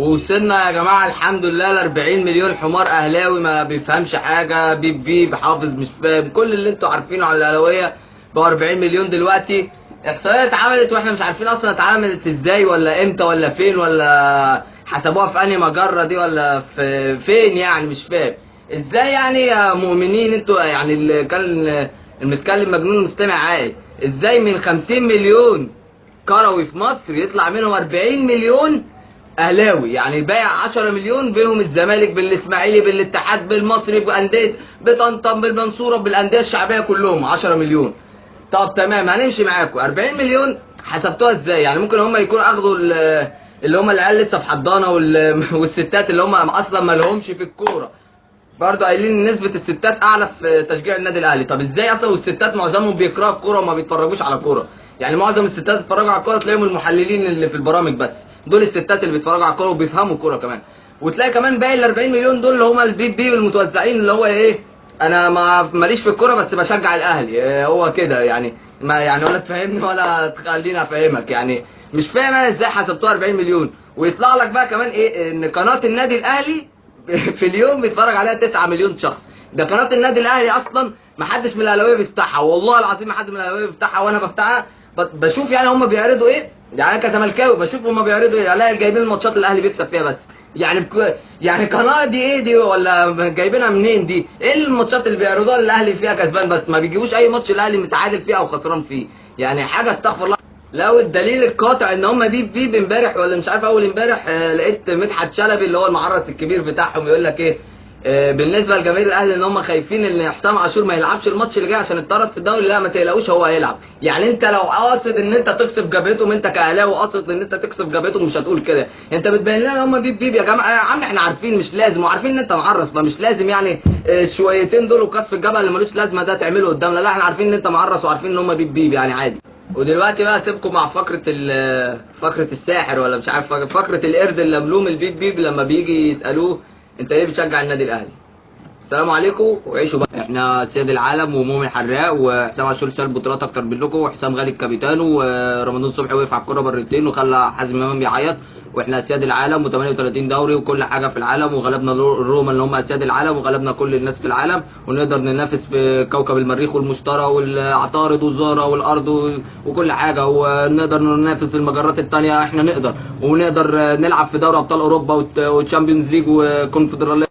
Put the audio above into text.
ووصلنا يا جماعه الحمد لله ل 40 مليون حمار اهلاوي ما بيفهمش حاجه، بيب بيب حافظ مش فاهم كل اللي انتوا عارفينه على الاهلاويه. بقى 40 مليون دلوقتي. احصائيه اتعملت واحنا مش عارفين اصلا اتعملت ازاي ولا امتى ولا فين، ولا حسبوها في انهي مجره دي، ولا في فين يعني مش فاهم. ازاي يعني يا مؤمنين انتوا؟ يعني اللي كان المتكلم مجنون مستمع عاقل. ازاي من 50 مليون كروي في مصر يطلع منهم 40 مليون اهلاوي؟ يعني بايع 10 مليون بينهم الزمالك بالاسماعيلي بالاتحاد بالمصري بانديه بطنطا بالمنصوره بالانديه الشعبيه كلهم 10 مليون. طب تمام هنمشي معاكم 40 مليون. حسبتوها ازاي؟ يعني ممكن هم يكونوا اخدوا اللي هم العيال لسه في حضانه والستات اللي هم اصلا ما لهمش في الكوره. برضه قايلين ان نسبة الستات اعلى في تشجيع النادي الاهلي. طب ازاي اصلا والستات معظمهم بيكرهوا الكورة وما بيتفرجوش على كورة؟ يعني معظم الستات بيتفرجوا على الكورة تلاقيهم المحللين اللي في البرامج بس، دول الستات اللي بيتفرجوا على الكورة وبيفهموا الكورة كمان. وتلاقي كمان باقي ال 40 مليون دول اللي هم البيب بيب المتوزعين، اللي هو ايه، انا ماليش في الكورة بس بشجع الاهلي. إيه هو كده يعني؟ ما يعني ولا تفهمني ولا تخليني افهمك يعني. مش فاهم انا ازاي حسبتوها 40 مليون. ويطلع لك بقى كمان ايه، ان قناة النادي الاهلي في اليوم بيتفرج عليها 9 مليون شخص. ده قناه النادي الاهلي اصلا ما حدش من الاهلاويه بيفتحها، والله العظيم ما حد من الاهلاويه بيفتحها، وانا بفتحها بشوف يعني هم بيعرضوا ايه. يعني انا كزملكاوي بشوف هم بيعرضوا ايه، الاقي جايبين الماتشات اللي الاهلي بيكسب فيها بس. يعني يعني قناه دي ايه دي، ولا جايبينها منين دي؟ ايه الماتشات اللي بيعرضوها اللي الاهلي فيها كسبان بس؟ ما بيجيبوش اي ماتش الاهلي متعادل فيه او خسران فيه. يعني حاجه استغفر الله. لو الدليل القاطع ان هم بيب امبارح ولا مش عارف اول امبارح، لقيت مدحت شلبي اللي هو المعرس الكبير بتاعهم يقول لك ايه، بالنسبه لجماهير الاهلي ان هم خايفين ان حسام عاشور ما يلعبش الماتش اللي جاي عشان اتطرد في الدوري. لا ما تقلقوش هو هيلعب. يعني انت لو قاصد ان انت تكسب جبهتهم، انت كاهلاوي قاصد ان انت تكسب جبهتهم مش هتقول كده. انت بتبين لنا ان هم بيب يا جماعه. يا عم احنا عارفين مش لازم، وعارفين ان انت معرس فمش لازم يعني شويتين دول وكسف الجبهه اللي ملوش لازمه ده تعمله قدامنا. لا احنا عارفين ان انت معرس وعارفين ان هم بيب يعني عادي. ودلوقتي بقى سيبكم مع فقرة الساحر ولا مش عارف، فقرة القرد اللملوم البيب بيب لما بيجي يسألوه انت ليه بتشجع النادي الاهلي؟ السلام عليكم وعيشوا بقى. احنا سيد العالم ومؤمن حراق وحسام عاشور شال بطولات اكتر منكم، وحسام غالي الكابيتانو، ورمضان صبحي وقف على الكوره مرتين وخلى حازم امام يعيط. واحنا اسياد العالم و38 دوري وكل حاجه في العالم، وغلبنا الروما اللي هم اسياد العالم، وغلبنا كل الناس في العالم، ونقدر ننافس في كوكب المريخ والمشتري والعطارد والزهره والارض وكل حاجه، ونقدر ننافس المجرات الثانيه. احنا نقدر ونقدر نلعب في دوري ابطال اوروبا والتشامبيونز ليج وكونفدراليه.